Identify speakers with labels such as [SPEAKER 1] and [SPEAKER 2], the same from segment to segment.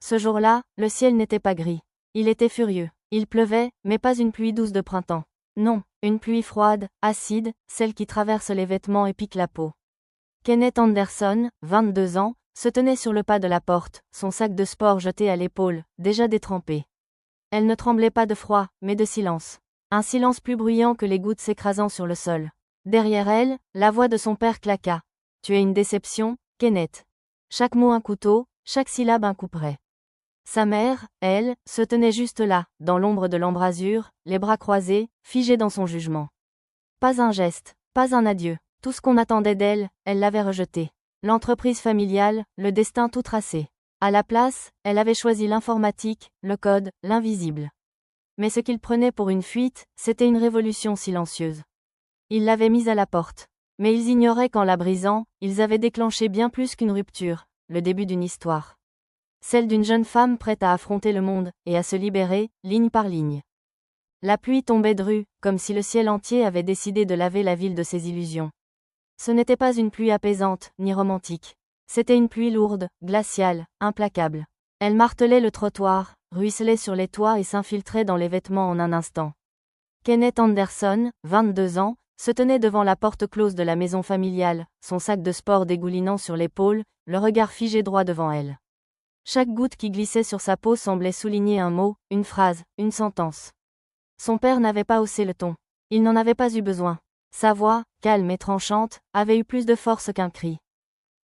[SPEAKER 1] Ce jour-là, le ciel n'était pas gris. Il était furieux. Il pleuvait, mais pas une pluie douce de printemps. Non, une pluie froide, acide, celle qui traverse les vêtements et pique la peau. Kenneth Anderson, 22 ans, se tenait sur le pas de la porte, son sac de sport jeté à l'épaule, déjà détrempé. Elle ne tremblait pas de froid, mais de silence. Un silence plus bruyant que les gouttes s'écrasant sur le sol. Derrière elle, la voix de son père claqua. « Tu es une déception, Kenneth. » Chaque mot un couteau, chaque syllabe un couperet. Sa mère, elle, se tenait juste là, dans l'ombre de l'embrasure, les bras croisés, figée dans son jugement. Pas un geste, pas un adieu. Tout ce qu'on attendait d'elle, elle l'avait rejeté. L'entreprise familiale, le destin tout tracé. À la place, elle avait choisi l'informatique, le code, l'invisible. Mais ce qu'il prenait pour une fuite, c'était une révolution silencieuse. Ils l'avaient mise à la porte. Mais ils ignoraient qu'en la brisant, ils avaient déclenché bien plus qu'une rupture, le début d'une histoire. Celle d'une jeune femme prête à affronter le monde, et à se libérer, ligne par ligne. La pluie tombait drue, comme si le ciel entier avait décidé de laver la ville de ses illusions. Ce n'était pas une pluie apaisante, ni romantique. C'était une pluie lourde, glaciale, implacable. Elle martelait le trottoir, ruisselait sur les toits et s'infiltrait dans les vêtements en un instant. Kenneth Anderson, 22 ans, se tenait devant la porte close de la maison familiale, son sac de sport dégoulinant sur l'épaule, le regard figé droit devant elle. Chaque goutte qui glissait sur sa peau semblait souligner un mot, une phrase, une sentence. Son père n'avait pas haussé le ton. Il n'en avait pas eu besoin. Sa voix, calme et tranchante, avait eu plus de force qu'un cri.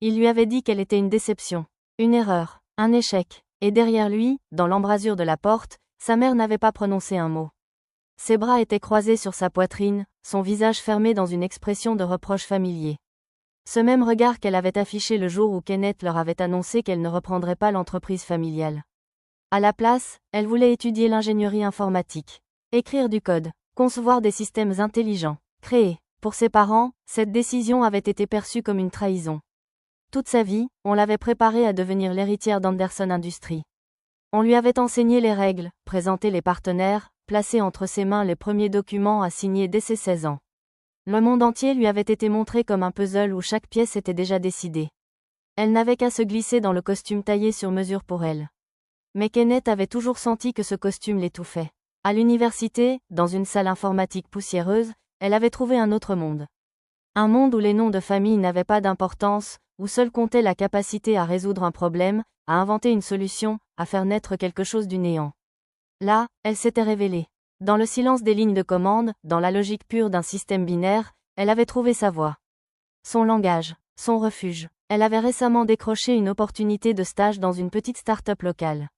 [SPEAKER 1] Il lui avait dit qu'elle était une déception, une erreur, un échec, et derrière lui, dans l'embrasure de la porte, sa mère n'avait pas prononcé un mot. Ses bras étaient croisés sur sa poitrine, son visage fermé dans une expression de reproche familier. Ce même regard qu'elle avait affiché le jour où Kenneth leur avait annoncé qu'elle ne reprendrait pas l'entreprise familiale. À la place, elle voulait étudier l'ingénierie informatique. Écrire du code, concevoir des systèmes intelligents, créer. Pour ses parents, cette décision avait été perçue comme une trahison. Toute sa vie, on l'avait préparée à devenir l'héritière d'Anderson Industries. On lui avait enseigné les règles, présenté les partenaires, placé entre ses mains les premiers documents à signer dès ses 16 ans. Le monde entier lui avait été montré comme un puzzle où chaque pièce était déjà décidée. Elle n'avait qu'à se glisser dans le costume taillé sur mesure pour elle. Mais Kenneth avait toujours senti que ce costume l'étouffait. À l'université, dans une salle informatique poussiéreuse, elle avait trouvé un autre monde. Un monde où les noms de famille n'avaient pas d'importance, où seule comptait la capacité à résoudre un problème, à inventer une solution, à faire naître quelque chose du néant. Là, elle s'était révélée. Dans le silence des lignes de commande, dans la logique pure d'un système binaire, elle avait trouvé sa voie. Son langage, son refuge. Elle avait récemment décroché une opportunité de stage dans une petite start-up locale.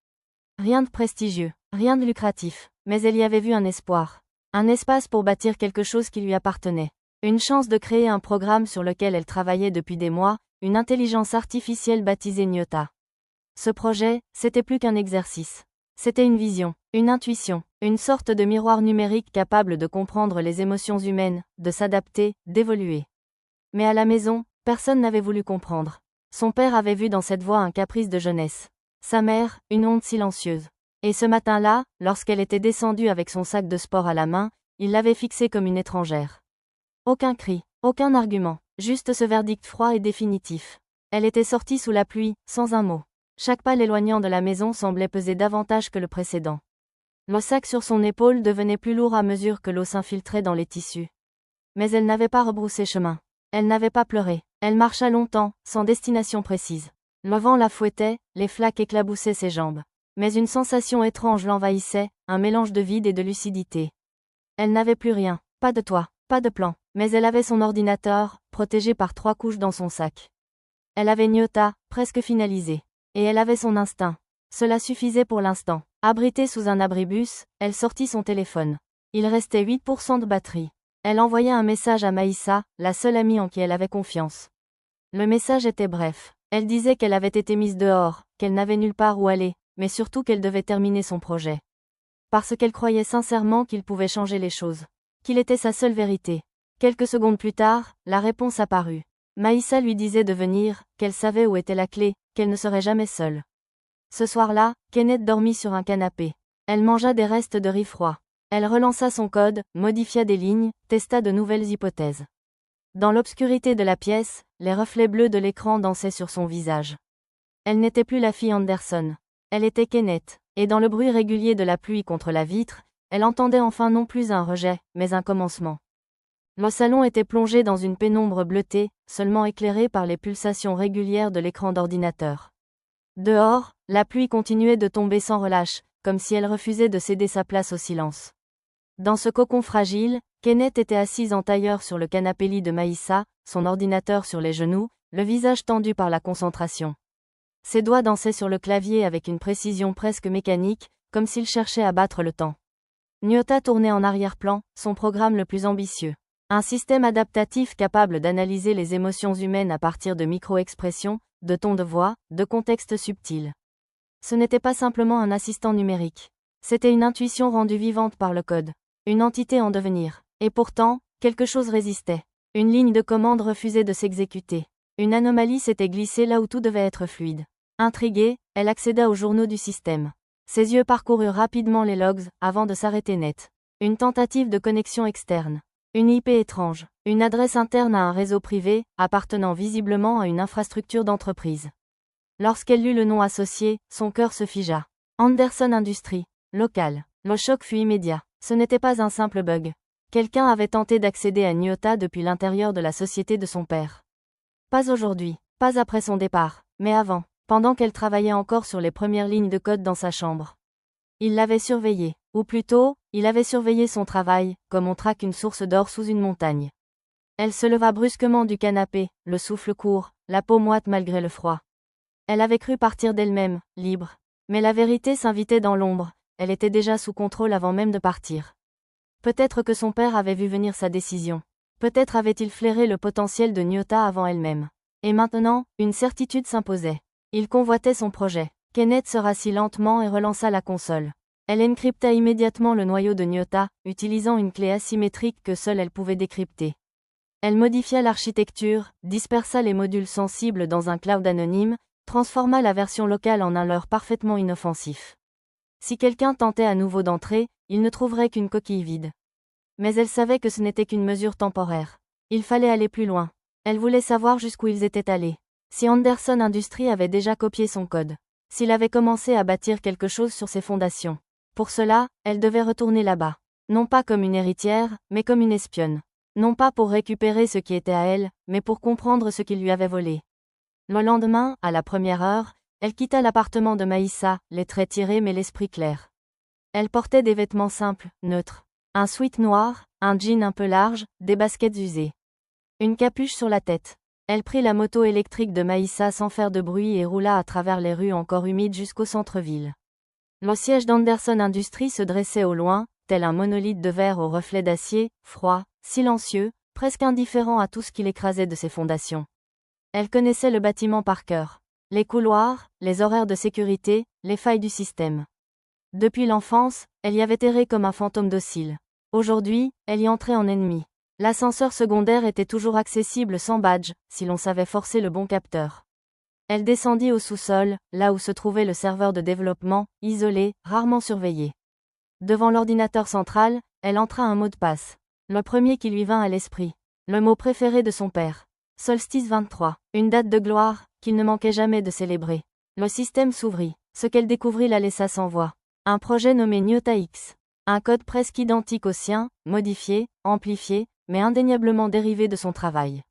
[SPEAKER 1] Rien de prestigieux, rien de lucratif, mais elle y avait vu un espoir. Un espace pour bâtir quelque chose qui lui appartenait. Une chance de créer un programme sur lequel elle travaillait depuis des mois, une intelligence artificielle baptisée Nyota. Ce projet, c'était plus qu'un exercice. C'était une vision, une intuition, une sorte de miroir numérique capable de comprendre les émotions humaines, de s'adapter, d'évoluer. Mais à la maison, personne n'avait voulu comprendre. Son père avait vu dans cette voix un caprice de jeunesse. Sa mère, une honte silencieuse. Et ce matin-là, lorsqu'elle était descendue avec son sac de sport à la main, il l'avait fixée comme une étrangère. Aucun cri, aucun argument, juste ce verdict froid et définitif. Elle était sortie sous la pluie, sans un mot. Chaque pas l'éloignant de la maison semblait peser davantage que le précédent. Le sac sur son épaule devenait plus lourd à mesure que l'eau s'infiltrait dans les tissus. Mais elle n'avait pas rebroussé chemin. Elle n'avait pas pleuré. Elle marcha longtemps, sans destination précise. Le vent la fouettait, les flaques éclaboussaient ses jambes. Mais une sensation étrange l'envahissait, un mélange de vide et de lucidité. Elle n'avait plus rien, pas de toit, pas de plan, mais elle avait son ordinateur, protégé par 3 couches dans son sac. Elle avait Nyota, presque finalisé. Et elle avait son instinct. Cela suffisait pour l'instant. Abritée sous un abribus, elle sortit son téléphone. Il restait 8% de batterie. Elle envoya un message à Maïssa, la seule amie en qui elle avait confiance. Le message était bref. Elle disait qu'elle avait été mise dehors, qu'elle n'avait nulle part où aller, mais surtout qu'elle devait terminer son projet. Parce qu'elle croyait sincèrement qu'il pouvait changer les choses. Qu'il était sa seule vérité. Quelques secondes plus tard, la réponse apparut. Maïssa lui disait de venir, qu'elle savait où était la clé, qu'elle ne serait jamais seule. Ce soir-là, Kenneth dormit sur un canapé. Elle mangea des restes de riz froid. Elle relança son code, modifia des lignes, testa de nouvelles hypothèses. Dans l'obscurité de la pièce, les reflets bleus de l'écran dansaient sur son visage. Elle n'était plus la fille Anderson. Elle était Kenneth, et dans le bruit régulier de la pluie contre la vitre, elle entendait enfin non plus un rejet, mais un commencement. Le salon était plongé dans une pénombre bleutée, seulement éclairée par les pulsations régulières de l'écran d'ordinateur. Dehors, la pluie continuait de tomber sans relâche, comme si elle refusait de céder sa place au silence. Dans ce cocon fragile, Kenneth était assise en tailleur sur le canapé-lit de Maïssa, son ordinateur sur les genoux, le visage tendu par la concentration. Ses doigts dansaient sur le clavier avec une précision presque mécanique, comme s'il cherchait à battre le temps. Nyota tournait en arrière-plan, son programme le plus ambitieux. Un système adaptatif capable d'analyser les émotions humaines à partir de micro-expressions, de tons de voix, de contextes subtils. Ce n'était pas simplement un assistant numérique. C'était une intuition rendue vivante par le code. Une entité en devenir. Et pourtant, quelque chose résistait. Une ligne de commande refusait de s'exécuter. Une anomalie s'était glissée là où tout devait être fluide. Intriguée, elle accéda aux journaux du système. Ses yeux parcoururent rapidement les logs, avant de s'arrêter net. Une tentative de connexion externe. Une IP étrange. Une adresse interne à un réseau privé, appartenant visiblement à une infrastructure d'entreprise. Lorsqu'elle lut le nom associé, son cœur se figea. Anderson Industries. Local. Le choc fut immédiat. Ce n'était pas un simple bug. Quelqu'un avait tenté d'accéder à Nyota depuis l'intérieur de la société de son père. Pas aujourd'hui, pas après son départ, mais avant, pendant qu'elle travaillait encore sur les premières lignes de code dans sa chambre. Il l'avait surveillée, ou plutôt, il avait surveillé son travail, comme on traque une source d'or sous une montagne. Elle se leva brusquement du canapé, le souffle court, la peau moite malgré le froid. Elle avait cru partir d'elle-même, libre. Mais la vérité s'invitait dans l'ombre, elle était déjà sous contrôle avant même de partir. Peut-être que son père avait vu venir sa décision. Peut-être avait-il flairé le potentiel de Nyota avant elle-même. Et maintenant, une certitude s'imposait. Il convoitait son projet. Kenneth se rassit lentement et relança la console. Elle encrypta immédiatement le noyau de Nyota, utilisant une clé asymétrique que seule elle pouvait décrypter. Elle modifia l'architecture, dispersa les modules sensibles dans un cloud anonyme, transforma la version locale en un leurre parfaitement inoffensif. Si quelqu'un tentait à nouveau d'entrer, il ne trouverait qu'une coquille vide. Mais elle savait que ce n'était qu'une mesure temporaire. Il fallait aller plus loin. Elle voulait savoir jusqu'où ils étaient allés. Si Anderson Industries avait déjà copié son code. S'il avait commencé à bâtir quelque chose sur ses fondations. Pour cela, elle devait retourner là-bas. Non pas comme une héritière, mais comme une espionne. Non pas pour récupérer ce qui était à elle, mais pour comprendre ce qu'il lui avait volé. Le lendemain, à la première heure, elle quitta l'appartement de Maïssa, les traits tirés mais l'esprit clair. Elle portait des vêtements simples, neutres. Un sweat noir, un jean un peu large, des baskets usées. Une capuche sur la tête. Elle prit la moto électrique de Maïssa sans faire de bruit et roula à travers les rues encore humides jusqu'au centre-ville. Le siège d'Anderson Industries se dressait au loin, tel un monolithe de verre aux reflets d'acier, froid, silencieux, presque indifférent à tout ce qui l'écrasait de ses fondations. Elle connaissait le bâtiment par cœur. Les couloirs, les horaires de sécurité, les failles du système. Depuis l'enfance, elle y avait erré comme un fantôme docile. Aujourd'hui, elle y entrait en ennemi. L'ascenseur secondaire était toujours accessible sans badge, si l'on savait forcer le bon capteur. Elle descendit au sous-sol, là où se trouvait le serveur de développement, isolé, rarement surveillé. Devant l'ordinateur central, elle entra un mot de passe. Le premier qui lui vint à l'esprit. Le mot préféré de son père. Solstice 23. Une date de gloire, qu'il ne manquait jamais de célébrer. Le système s'ouvrit. Ce qu'elle découvrit la laissa sans voix. Un projet nommé Nyota X. Un code presque identique au sien, modifié, amplifié, mais indéniablement dérivé de son travail.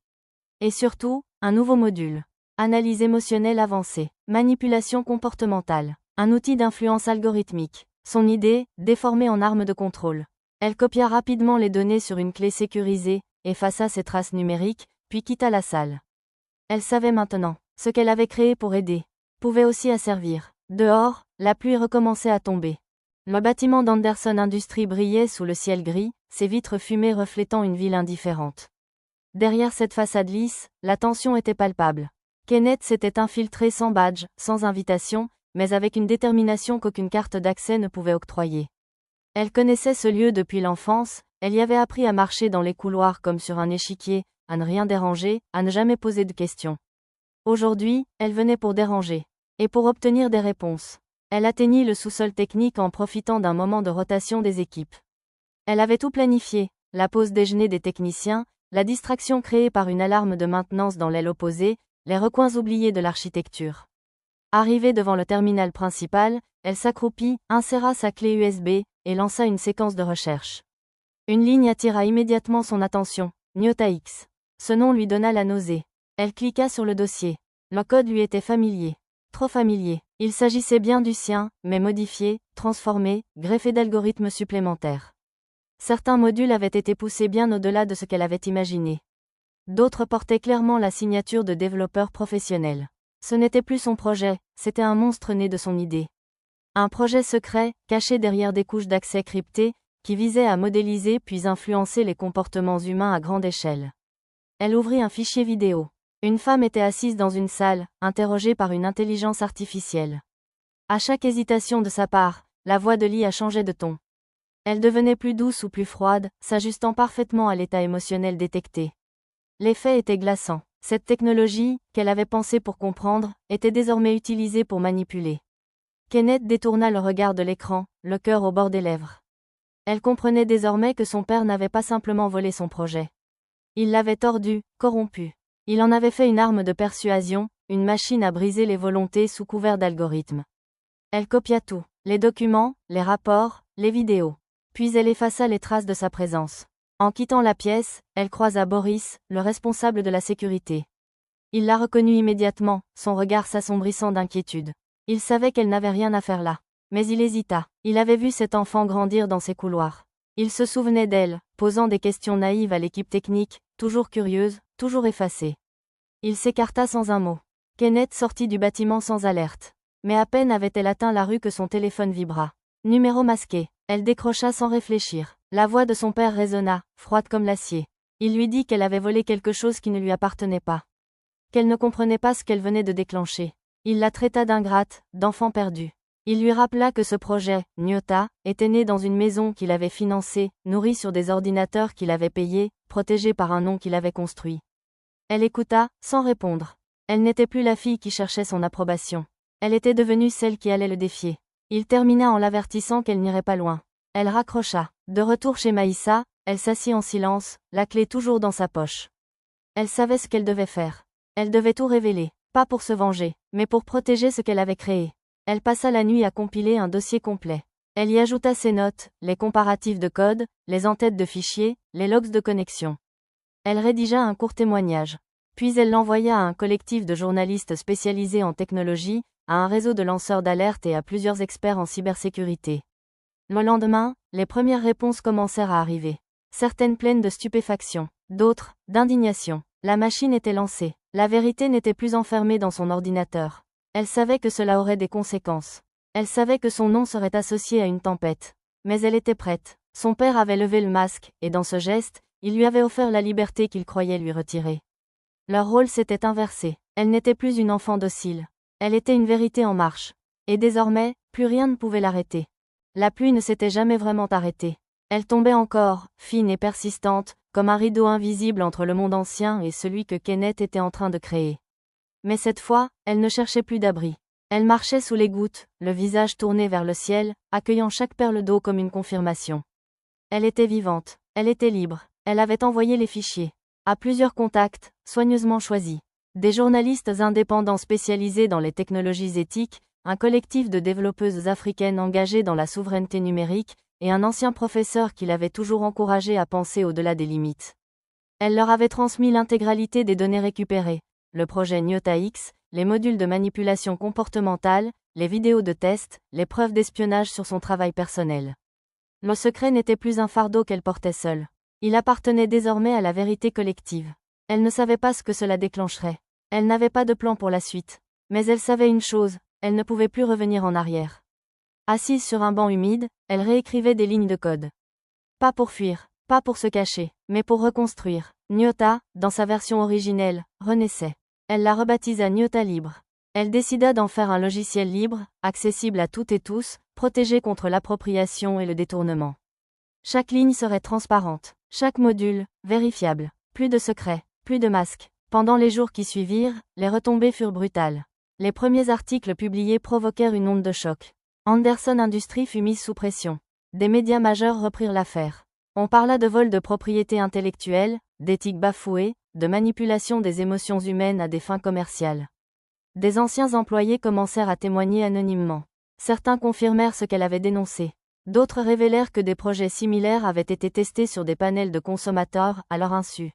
[SPEAKER 1] Et surtout, un nouveau module. Analyse émotionnelle avancée. Manipulation comportementale. Un outil d'influence algorithmique. Son idée, déformée en arme de contrôle. Elle copia rapidement les données sur une clé sécurisée, effaça ses traces numériques, puis quitta la salle. Elle savait maintenant, ce qu'elle avait créé pour aider, pouvait aussi asservir. Dehors, la pluie recommençait à tomber. Le bâtiment d'Anderson Industries brillait sous le ciel gris, ses vitres fumées reflétant une ville indifférente. Derrière cette façade lisse, la tension était palpable. Kenneth s'était infiltré sans badge, sans invitation, mais avec une détermination qu'aucune carte d'accès ne pouvait octroyer. Elle connaissait ce lieu depuis l'enfance, elle y avait appris à marcher dans les couloirs comme sur un échiquier, à ne rien déranger, à ne jamais poser de questions. Aujourd'hui, elle venait pour déranger. Et pour obtenir des réponses. Elle atteignit le sous-sol technique en profitant d'un moment de rotation des équipes. Elle avait tout planifié, la pause déjeuner des techniciens, la distraction créée par une alarme de maintenance dans l'aile opposée, les recoins oubliés de l'architecture. Arrivée devant le terminal principal, elle s'accroupit, inséra sa clé USB, et lança une séquence de recherche. Une ligne attira immédiatement son attention, Nyota X. Ce nom lui donna la nausée. Elle cliqua sur le dossier. Le code lui était familier. Trop familier. Il s'agissait bien du sien, mais modifié, transformé, greffé d'algorithmes supplémentaires. Certains modules avaient été poussés bien au-delà de ce qu'elle avait imaginé. D'autres portaient clairement la signature de développeur professionnel. Ce n'était plus son projet, c'était un monstre né de son idée. Un projet secret, caché derrière des couches d'accès cryptées, qui visait à modéliser puis influencer les comportements humains à grande échelle. Elle ouvrit un fichier vidéo. Une femme était assise dans une salle, interrogée par une intelligence artificielle. À chaque hésitation de sa part, la voix de l'IA changeait de ton. Elle devenait plus douce ou plus froide, s'ajustant parfaitement à l'état émotionnel détecté. L'effet était glaçant. Cette technologie, qu'elle avait pensée pour comprendre, était désormais utilisée pour manipuler. Kenneth détourna le regard de l'écran, le cœur au bord des lèvres. Elle comprenait désormais que son père n'avait pas simplement volé son projet. Il l'avait tordu, corrompu. Il en avait fait une arme de persuasion, une machine à briser les volontés sous couvert d'algorithmes. Elle copia tout, les documents, les rapports, les vidéos. Puis elle effaça les traces de sa présence. En quittant la pièce, elle croisa Boris, le responsable de la sécurité. Il la reconnut immédiatement, son regard s'assombrissant d'inquiétude. Il savait qu'elle n'avait rien à faire là. Mais il hésita. Il avait vu cet enfant grandir dans ces couloirs. Il se souvenait d'elle, posant des questions naïves à l'équipe technique, toujours curieuse, toujours effacée. Il s'écarta sans un mot. Kenneth sortit du bâtiment sans alerte. Mais à peine avait-elle atteint la rue que son téléphone vibra. Numéro masqué. Elle décrocha sans réfléchir. La voix de son père résonna, froide comme l'acier. Il lui dit qu'elle avait volé quelque chose qui ne lui appartenait pas. Qu'elle ne comprenait pas ce qu'elle venait de déclencher. Il la traita d'ingrate, d'enfant perdu. Il lui rappela que ce projet, Nyota, était né dans une maison qu'il avait financée, nourrie sur des ordinateurs qu'il avait payés, protégée par un nom qu'il avait construit. Elle écouta, sans répondre. Elle n'était plus la fille qui cherchait son approbation. Elle était devenue celle qui allait le défier. Il termina en l'avertissant qu'elle n'irait pas loin. Elle raccrocha. De retour chez Maïssa, elle s'assit en silence, la clé toujours dans sa poche. Elle savait ce qu'elle devait faire. Elle devait tout révéler, pas pour se venger, mais pour protéger ce qu'elle avait créé. Elle passa la nuit à compiler un dossier complet. Elle y ajouta ses notes, les comparatifs de code, les entêtes de fichiers, les logs de connexion. Elle rédigea un court témoignage. Puis elle l'envoya à un collectif de journalistes spécialisés en technologie, à un réseau de lanceurs d'alerte et à plusieurs experts en cybersécurité. Le lendemain, les premières réponses commencèrent à arriver. Certaines pleines de stupéfaction, d'autres, d'indignation. La machine était lancée. La vérité n'était plus enfermée dans son ordinateur. Elle savait que cela aurait des conséquences. Elle savait que son nom serait associé à une tempête. Mais elle était prête. Son père avait levé le masque, et dans ce geste, il lui avait offert la liberté qu'il croyait lui retirer. Leur rôle s'était inversé. Elle n'était plus une enfant docile. Elle était une vérité en marche. Et désormais, plus rien ne pouvait l'arrêter. La pluie ne s'était jamais vraiment arrêtée. Elle tombait encore, fine et persistante, comme un rideau invisible entre le monde ancien et celui que Kenneth était en train de créer. Mais cette fois, elle ne cherchait plus d'abri. Elle marchait sous les gouttes, le visage tourné vers le ciel, accueillant chaque perle d'eau comme une confirmation. Elle était vivante, elle était libre, elle avait envoyé les fichiers. À plusieurs contacts, soigneusement choisis. Des journalistes indépendants spécialisés dans les technologies éthiques, un collectif de développeuses africaines engagées dans la souveraineté numérique, et un ancien professeur qui l'avait toujours encouragé à penser au-delà des limites. Elle leur avait transmis l'intégralité des données récupérées, le projet Nyota X, les modules de manipulation comportementale, les vidéos de test, les preuves d'espionnage sur son travail personnel. Le secret n'était plus un fardeau qu'elle portait seule. Il appartenait désormais à la vérité collective. Elle ne savait pas ce que cela déclencherait. Elle n'avait pas de plan pour la suite. Mais elle savait une chose, elle ne pouvait plus revenir en arrière. Assise sur un banc humide, elle réécrivait des lignes de code. Pas pour fuir, pas pour se cacher, mais pour reconstruire. Nyota, dans sa version originelle, renaissait. Elle la rebaptisa Nyota Libre. Elle décida d'en faire un logiciel libre, accessible à toutes et tous, protégé contre l'appropriation et le détournement. Chaque ligne serait transparente, chaque module, vérifiable. Plus de secrets, plus de masques. Pendant les jours qui suivirent, les retombées furent brutales. Les premiers articles publiés provoquèrent une onde de choc. Anderson Industries fut mise sous pression. Des médias majeurs reprirent l'affaire. On parla de vol de propriété intellectuelle, d'éthique bafouée, de manipulation des émotions humaines à des fins commerciales. Des anciens employés commencèrent à témoigner anonymement. Certains confirmèrent ce qu'elle avait dénoncé. D'autres révélèrent que des projets similaires avaient été testés sur des panels de consommateurs à leur insu.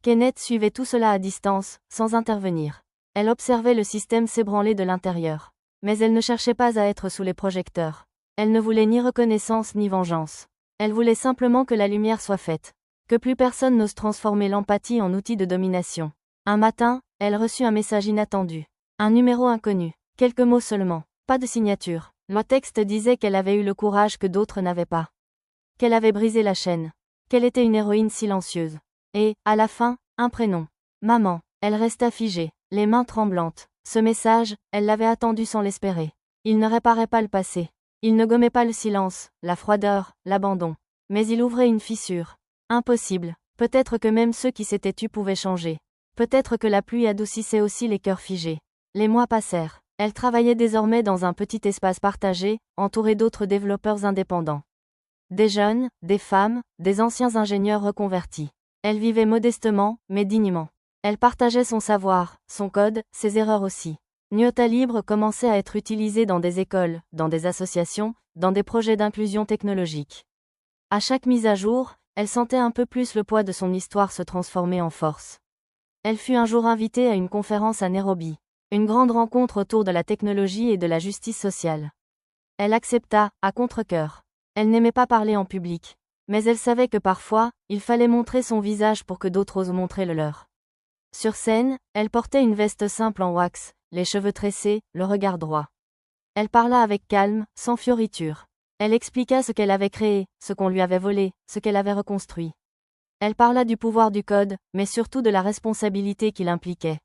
[SPEAKER 1] Kenneth suivait tout cela à distance, sans intervenir. Elle observait le système s'ébranler de l'intérieur. Mais elle ne cherchait pas à être sous les projecteurs. Elle ne voulait ni reconnaissance ni vengeance. Elle voulait simplement que la lumière soit faite. Que plus personne n'ose transformer l'empathie en outil de domination. Un matin, elle reçut un message inattendu. Un numéro inconnu. Quelques mots seulement. Pas de signature. Le texte disait qu'elle avait eu le courage que d'autres n'avaient pas. Qu'elle avait brisé la chaîne. Qu'elle était une héroïne silencieuse. Et, à la fin, un prénom. Maman. Elle resta figée, les mains tremblantes. Ce message, elle l'avait attendu sans l'espérer. Il ne réparait pas le passé. Il ne gommait pas le silence, la froideur, l'abandon. Mais il ouvrait une fissure. Impossible. Peut-être que même ceux qui s'étaient tus pouvaient changer. Peut-être que la pluie adoucissait aussi les cœurs figés. Les mois passèrent. Elle travaillait désormais dans un petit espace partagé, entouré d'autres développeurs indépendants. Des jeunes, des femmes, des anciens ingénieurs reconvertis. Elle vivait modestement, mais dignement. Elle partageait son savoir, son code, ses erreurs aussi. Nyota Libre commençait à être utilisé dans des écoles, dans des associations, dans des projets d'inclusion technologique. À chaque mise à jour, elle sentait un peu plus le poids de son histoire se transformer en force. Elle fut un jour invitée à une conférence à Nairobi. Une grande rencontre autour de la technologie et de la justice sociale. Elle accepta, à contre-cœur. Elle n'aimait pas parler en public. Mais elle savait que parfois, il fallait montrer son visage pour que d'autres osent montrer le leur. Sur scène, elle portait une veste simple en wax, les cheveux tressés, le regard droit. Elle parla avec calme, sans fioriture. Elle expliqua ce qu'elle avait créé, ce qu'on lui avait volé, ce qu'elle avait reconstruit. Elle parla du pouvoir du code, mais surtout de la responsabilité qu'il impliquait.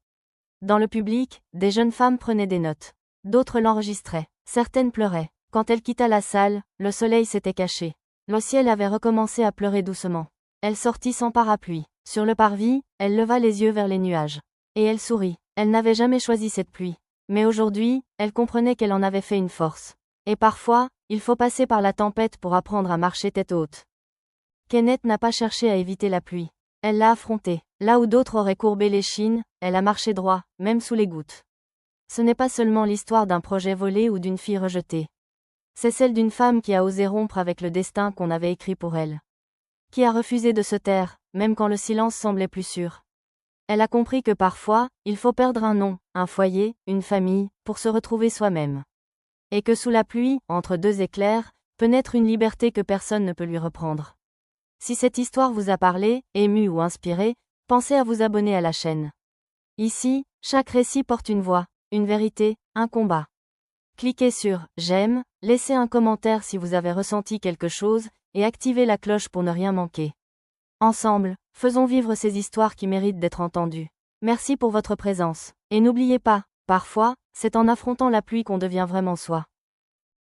[SPEAKER 1] Dans le public, des jeunes femmes prenaient des notes. D'autres l'enregistraient. Certaines pleuraient. Quand elle quitta la salle, le soleil s'était caché. Le ciel avait recommencé à pleurer doucement. Elle sortit sans parapluie. Sur le parvis, elle leva les yeux vers les nuages. Et elle sourit. Elle n'avait jamais choisi cette pluie. Mais aujourd'hui, elle comprenait qu'elle en avait fait une force. Et parfois, il faut passer par la tempête pour apprendre à marcher tête haute. Kenneth n'a pas cherché à éviter la pluie. Elle l'a affrontée. Là où d'autres auraient courbé l'échine, elle a marché droit, même sous les gouttes. Ce n'est pas seulement l'histoire d'un projet volé ou d'une fille rejetée. C'est celle d'une femme qui a osé rompre avec le destin qu'on avait écrit pour elle. Qui a refusé de se taire, même quand le silence semblait plus sûr. Elle a compris que parfois, il faut perdre un nom, un foyer, une famille, pour se retrouver soi-même. Et que sous la pluie, entre deux éclairs, peut naître une liberté que personne ne peut lui reprendre. Si cette histoire vous a parlé, ému ou inspiré, pensez à vous abonner à la chaîne. Ici, chaque récit porte une voix, une vérité, un combat. Cliquez sur « J'aime », laissez un commentaire si vous avez ressenti quelque chose, et activez la cloche pour ne rien manquer. Ensemble, faisons vivre ces histoires qui méritent d'être entendues. Merci pour votre présence. Et n'oubliez pas, parfois, c'est en affrontant la pluie qu'on devient vraiment soi.